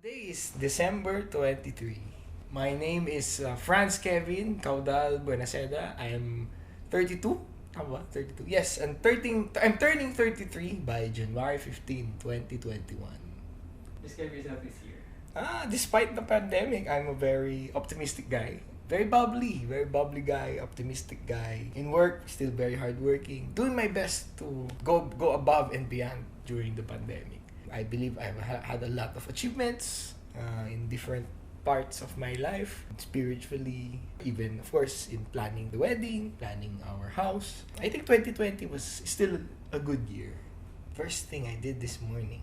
Today is December 23. My name is Franz Kevin Caudal Buenaseda. I am 32. Tama ba? 32. Yes, I'm turning 33 by January 15, 2021. Describe yourself this year. Despite the pandemic, I'm a very optimistic guy. Very bubbly guy, optimistic guy. In work, still very hardworking. Doing my best to go above and beyond during the pandemic. I believe I've had a lot of achievements in different parts of my life, spiritually, even of course in planning the wedding, planning our house. I think 2020 was still a good year. First thing I did this morning,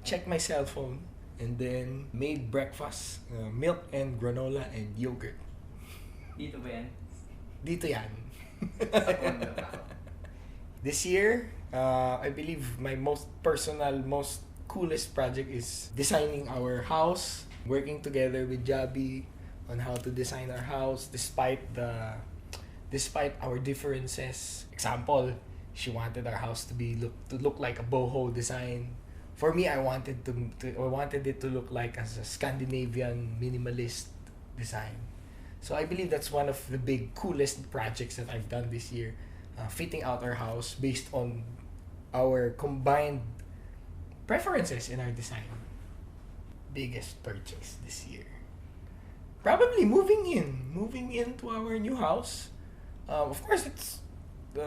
checked my cell phone and then made breakfast, milk and granola and yogurt. Dito ba yan? Dito yan. Sa condo ba? This year, I believe my most coolest project is designing our house, working together with Jabi on how to design our house despite our differences. Example, she wanted our house to look like a boho design. For me, I wanted it to look like as a Scandinavian minimalist design. So I believe that's one of the big coolest projects that I've done this year. Fitting out our house based on our combined preferences in our design. Biggest purchase this year. Probably moving into our new house. Of course, it's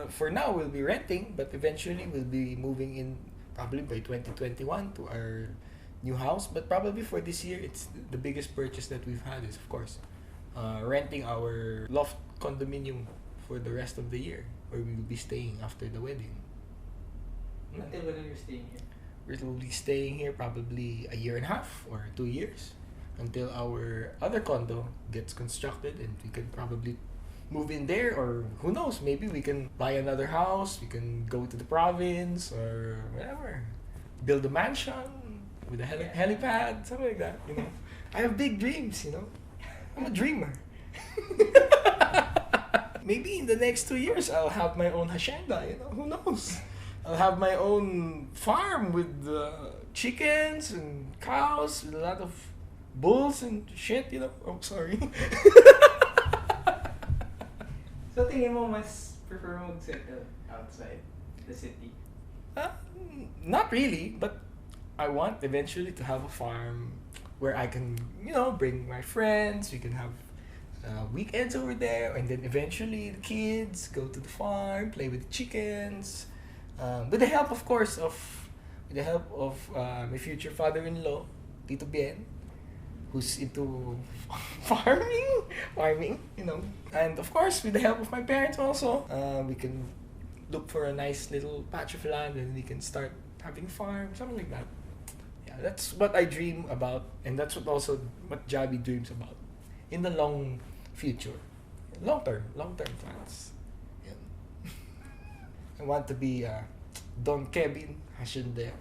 for now we'll be renting, but eventually we'll be moving in probably by 2021 to our new house. But probably for this year, it's the biggest purchase that we've had is of course renting our loft condominium for the rest of the year, where we will be staying after the wedding. Until when are you staying here? We'll be staying here probably a year and a half or 2 years until our other condo gets constructed and we can probably move in there, or who knows, maybe we can buy another house, we can go to the province or whatever. Build a mansion with a helipad, something like that, you know. I have big dreams, you know. I'm a dreamer. Maybe in the next 2 years, I'll have my own hacienda, you know, who knows? I'll have my own farm with chickens and cows, with a lot of bulls and shit, you know. Oh, sorry. So tingin mo mas prefer mo mag-settle outside the city? Not really, but I want eventually to have a farm where I can, you know, bring my friends, we can have weekends over there, and then eventually the kids go to the farm, play with the chickens, with the help, of course, of my future father-in-law, Tito Bien, who's into farming, you know, and of course with the help of my parents also, we can look for a nice little patch of land and we can start having farm, something like that. Yeah, that's what I dream about, and that's what Jabi dreams about in the long future, long term plans. Yeah. I want to be Don Kevin Haciendero.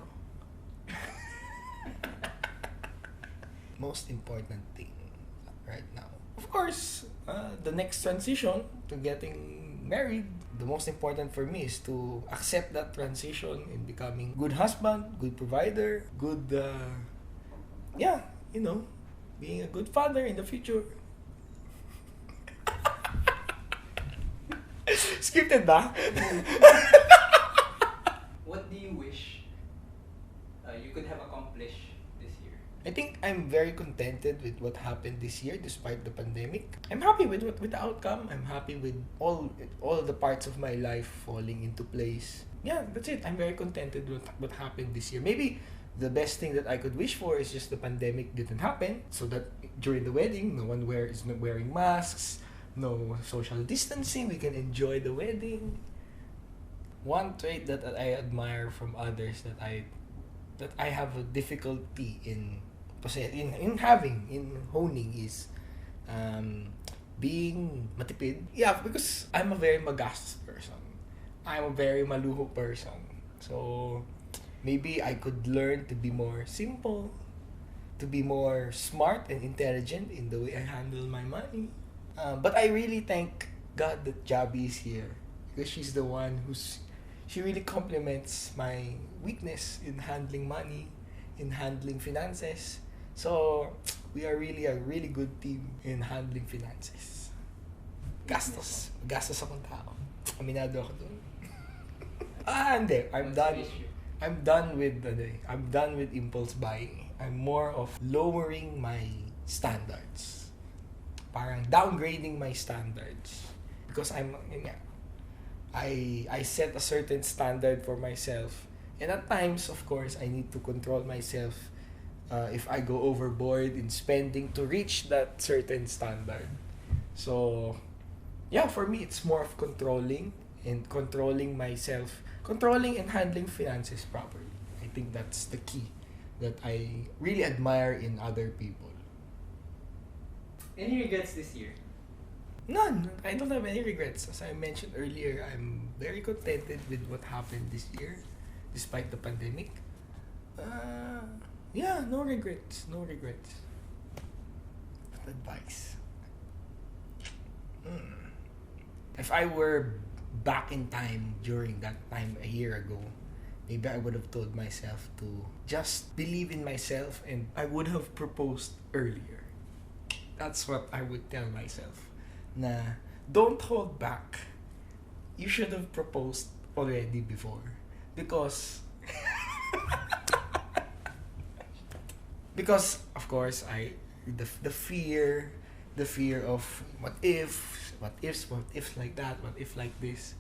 Most important thing right now, of course, the next transition to getting married. The most important for me is to accept that transition in becoming good husband, good provider, good, you know, being a good father in the future. Scripted ba? What do you wish you could have accomplished this year? I think I'm very contented with what happened this year despite the pandemic. I'm happy with the outcome. I'm happy with all the parts of my life falling into place. Yeah, that's it. I'm very contented with what happened this year. Maybe the best thing that I could wish for is just the pandemic didn't happen, so that during the wedding, no one is not wearing masks, no social distancing, we can enjoy the wedding. One trait that I admire from others that I have a difficulty in honing is being matipid. Yeah, because I'm a very magastos person. I'm a very maluho person. So maybe I could learn to be more simple, to be more smart and intelligent in the way I handle my money. But I really thank God that Jabi is here, because she's the one she really complements my weakness in handling money, in handling finances. So, we are really a really good team in handling finances. Gastos. Gastos akong tao. Aminado ako dun. Hindi. I'm What's done. the issue? I'm done with impulse buying. I'm more of lowering my standards. Parang downgrading my standards. Because I set a certain standard for myself. And at times, of course, I need to control myself if I go overboard in spending to reach that certain standard. So, yeah, for me, it's more of controlling myself, controlling and handling finances properly. I think that's the key that I really admire in other people. Any regrets this year? None. I don't have any regrets. As I mentioned earlier, I'm very contented with what happened this year, despite the pandemic. Yeah, no regrets. No regrets. What advice? If I were back in time during that time a year ago, maybe I would have told myself to just believe in myself and I would have proposed earlier. That's what I would tell myself. Na don't hold back. You should have proposed already before. Because of course the fear of what ifs like that, what if like this.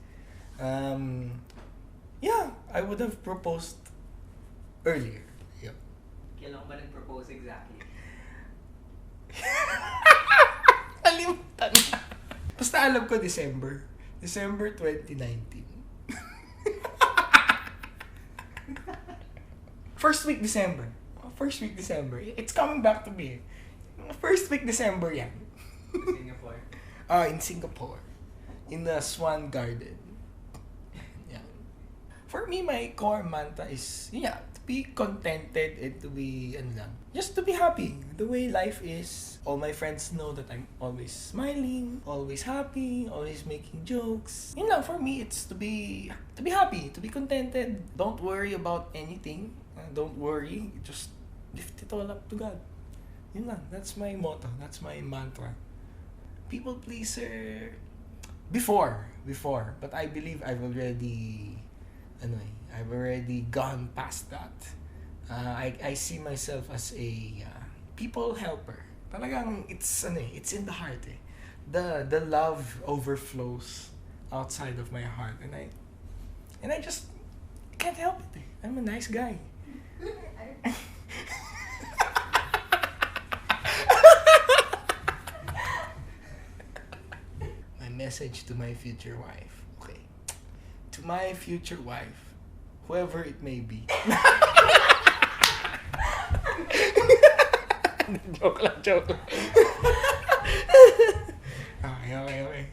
Yeah, I would have proposed earlier. Yep. Kailan ba nag-propose exactly? Kalimutan na. Basta alam ko December 2019. First week December. It's coming back to me. First week December yan. Singapore. In Singapore. In the Swan Garden. Yeah. For me, my core mantra is, to be contented and to be, just to be happy. The way life is. All my friends know that I'm always smiling, always happy, always making jokes. Yun lang, for me, it's to be happy, to be contented. Don't worry about anything. Don't worry. Just lift it all up to God. Yun lang. That's my motto. That's my mantra. People pleaser before, but I believe I've already gone past that. I see myself as a people helper. Talagang it's in the heart eh. The love overflows outside of my heart and I just can't help it. I'm a nice guy. My message to my future wife. Okay. To my future wife, whoever it may be. Joke lang. Okay.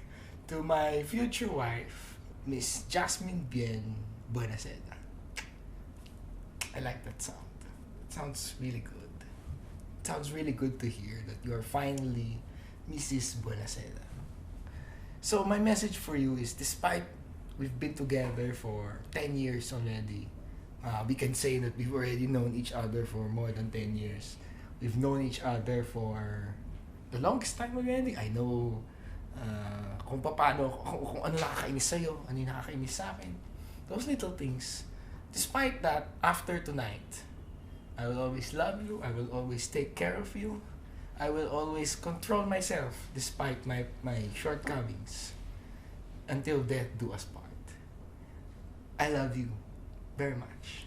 To my future wife, Miss Jasmine Buenaseda. I like that sound. It sounds really good. It sounds really good to hear that you are finally Mrs. Buenaseda. So my message for you is, despite we've been together for 10 years already, we can say that we've already known each other for more than 10 years. We've known each other for the longest time already. I know kung ano nakakainis sa'yo, ano yung nakakainis sa akin. Those little things. Despite that, after tonight, I will always love you. I will always take care of you. I will always control myself despite my shortcomings. Until death do us part. I love you very much.